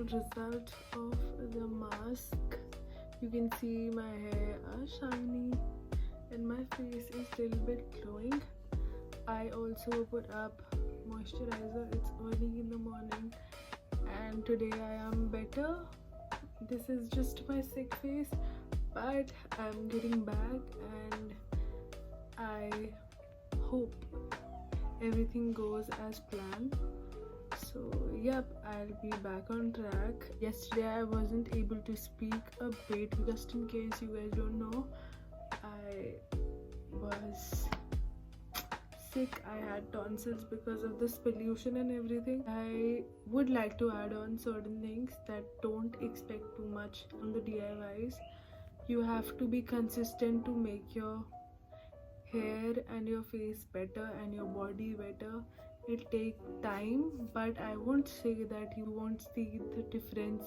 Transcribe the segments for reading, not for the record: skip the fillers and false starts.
result of the mask. You can see my hair are shiny and my face is a little bit glowing. I also put up moisturizer. It's early in the morning and today I am better. This is just my sick face, but I'm getting back and I hope everything goes as planned. So yep, I'll be back on track. Yesterday I wasn't able to speak a bit. Just in case you guys don't know, I was sick. I had tonsils because of this pollution and everything. I would like to add on certain things that don't expect too much on the DIYs. You have to be consistent to make your hair and your face better and your body better. It takes time, but I won't say that you won't see the difference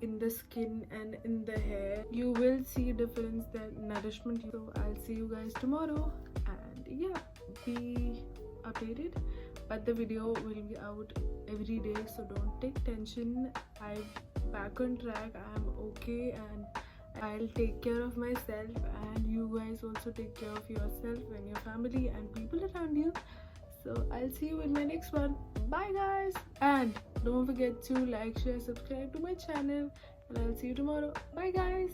in the skin and in the hair. You will see difference, that nourishment. So I'll see you guys tomorrow, and yeah, be updated. But the video will be out every day, so don't take tension. I'm back on track. I'm okay and I'll take care of myself, and you guys also take care of yourself and your family and people around you. So I'll see you in my next one. Bye guys, and don't forget to like, share, subscribe to my channel, and I'll see you tomorrow. Bye guys.